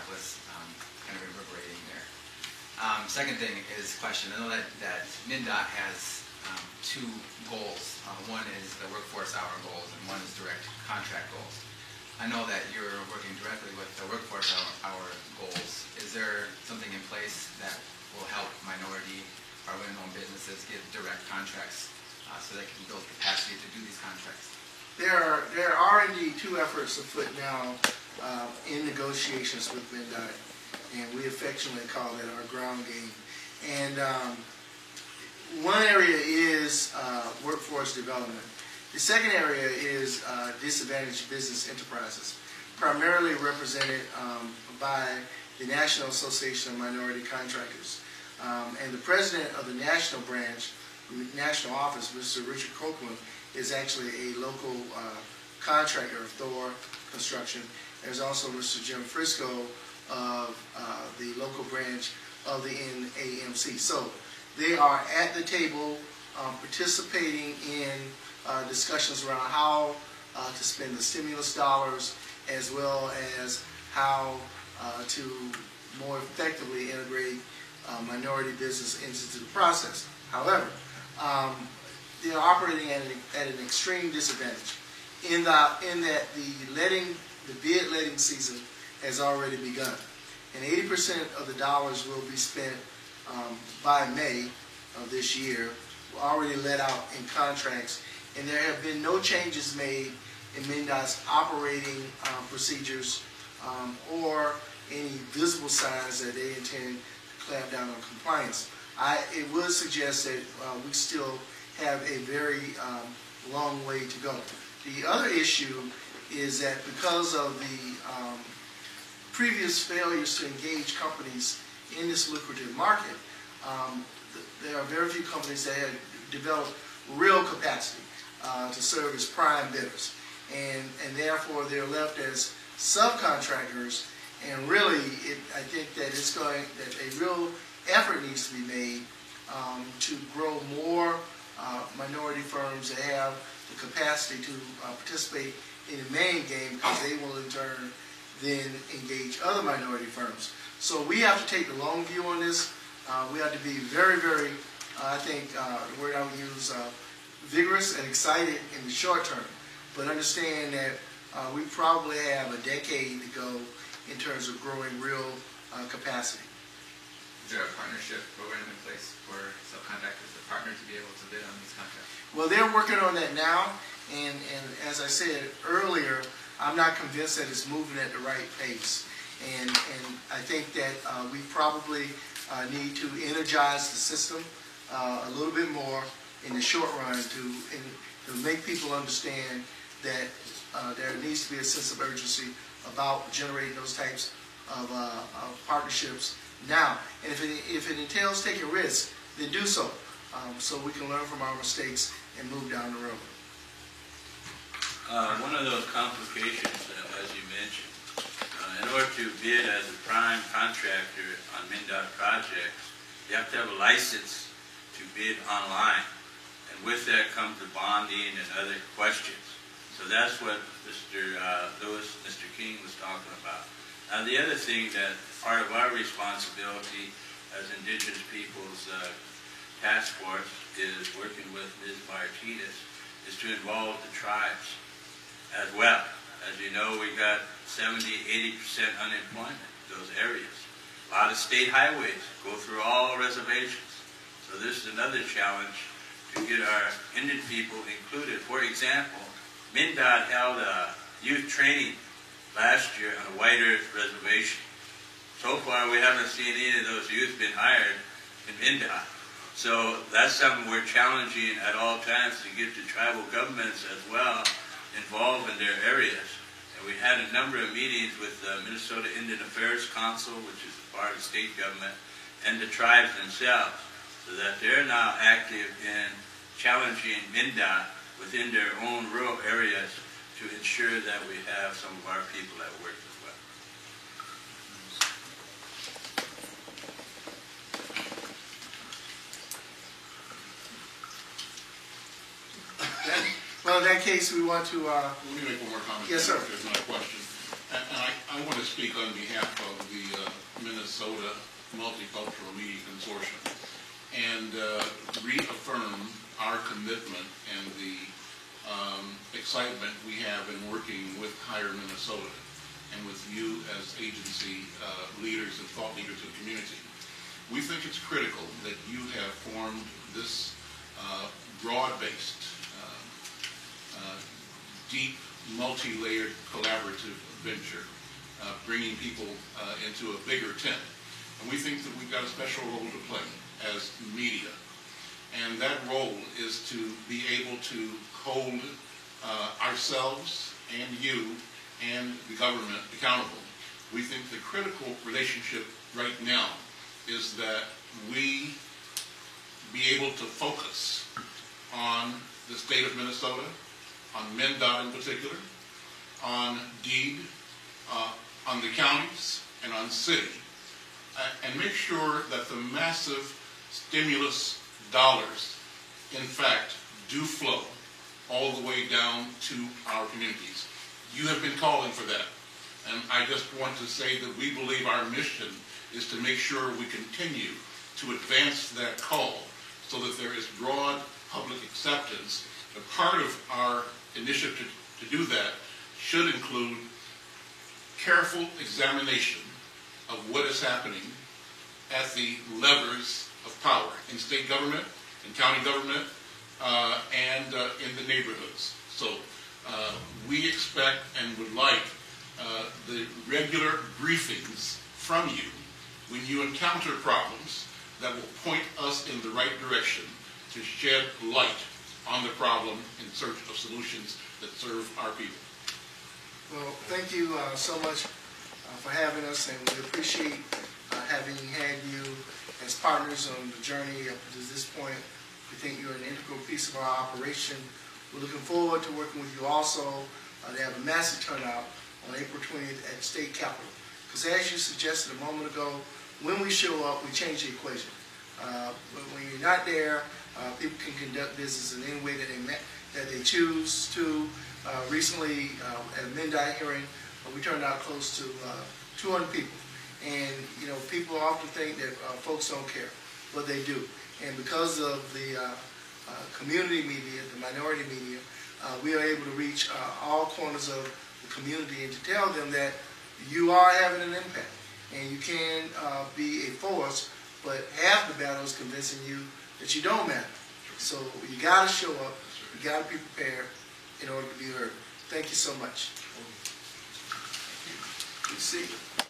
was kind of reverberating there. Second thing is question. I know that MnDOT has two goals. One is the workforce hour goals, and one is direct contract goals. I know that you're working directly with the workforce hour goals. Is there something in place that will help minority or women-owned businesses get direct contracts so they can build capacity to do these contracts? There are indeed two efforts afoot now in negotiations with MnDOT, and we affectionately call it our ground game. And one area is workforce development. The second area is disadvantaged business enterprises, primarily represented by the National Association of Minority Contractors. And the president of the national branch, national office, Mr. Richard Copeland, is actually a local contractor of Thor Construction. There's also Mr. Jim Frisco of the local branch of the NAMC. So they are at the table participating in discussions around how to spend the stimulus dollars, as well as how to more effectively integrate minority business into the process. However, they are operating at an extreme disadvantage in that the bid letting season has already begun, and 80% of the dollars will be spent by May of this year, already let out in contracts, and there have been no changes made in MnDOT's operating procedures or any visible signs that they intend to clamp down on compliance. It would suggest that we still have a very long way to go. The other issue is that because of the previous failures to engage companies in this lucrative market, there are very few companies that have developed real capacity to serve as prime bidders, and therefore they're left as subcontractors. And really, I think that that a real effort needs to be made to grow more minority firms that have the capacity to participate in the main game, because they will in turn then engage other minority firms. So we have to take the long view on this. We have to be very, very, I think the word I would use, vigorous and excited in the short term, but understand that we probably have a decade to go in terms of growing real capacity. Is there a partnership program in place for subcontractors to partner to be able to bid on these contracts? Well, they're working on that now, and as I said earlier, I'm not convinced that it's moving at the right pace. And I think that we probably need to energize the system a little bit more in the short run to make people understand that there needs to be a sense of urgency about generating those types of partnerships now. And if it entails taking risks, then do so, so we can learn from our mistakes and move down the road. One of those complications, as you mentioned, in order to bid as a prime contractor on MnDOT projects, you have to have a license to bid online. And with that comes the bonding and other questions. So that's what Mr. Lewis, Mr. King was talking about. Now, the other thing that part of our responsibility as Indigenous Peoples Task Force is working with Ms. Martinez is to involve the tribes as well. As you know, we got 70–80% unemployment in those areas. A lot of state highways go through all reservations. So this is another challenge to get our Indian people included. For example, MnDOT held a youth training last year on a White Earth reservation. So far, we haven't seen any of those youth been hired in MnDOT. So that's something we're challenging at all times, to get the tribal governments as well involved in their areas. And we had a number of meetings with the Minnesota Indian Affairs Council, which is part of state government, and the tribes themselves, so that they're now active in challenging MnDOT within their own rural areas to ensure that we have some of our people at work as well. Well, in that case, we want to... Let me make one more comment. Yes, sir. There's not a question. And I I want to speak on behalf of the Minnesota Multicultural Media Consortium and reaffirm our commitment and the excitement we have in working with Hire Minnesota and with you as agency leaders and thought leaders of the community. We think it's critical that you have formed this broad-based, deep, multi-layered collaborative venture, bringing people into a bigger tent. And we think that we've got a special role to play as media. And that role is to be able to hold ourselves and you and the government accountable. We think the critical relationship right now is that we be able to focus on the state of Minnesota, on MnDOT in particular, on DEED, on the counties, and on city, and make sure that the massive stimulus dollars, in fact, do flow all the way down to our communities. You have been calling for that, and I just want to say that we believe our mission is to make sure we continue to advance that call so that there is broad public acceptance. A part of our initiative to do that should include careful examination of what is happening at the levers of power in state government, in county government, and in the neighborhoods. So we expect and would like the regular briefings from you when you encounter problems that will point us in the right direction to shed light on the problem in search of solutions that serve our people. Well, thank you so much for having us, and we appreciate having had you as partners on the journey up to this point. We think you're an integral piece of our operation. We're looking forward to working with you also to have a massive turnout on April 20th at State Capitol. Because as you suggested a moment ago, when we show up, we change the equation. But when you're not there, people can conduct business in any way that they choose to. Recently, at a MnDOT hearing, we turned out close to 200 people. And, you know, people often think that folks don't care, but they do. And because of the community media, the minority media, we are able to reach all corners of the community and to tell them that you are having an impact. And you can be a force, but half the battle is convincing you that you don't matter. So you got to show up, you got to be prepared in order to be heard. Thank you so much. Good to see you.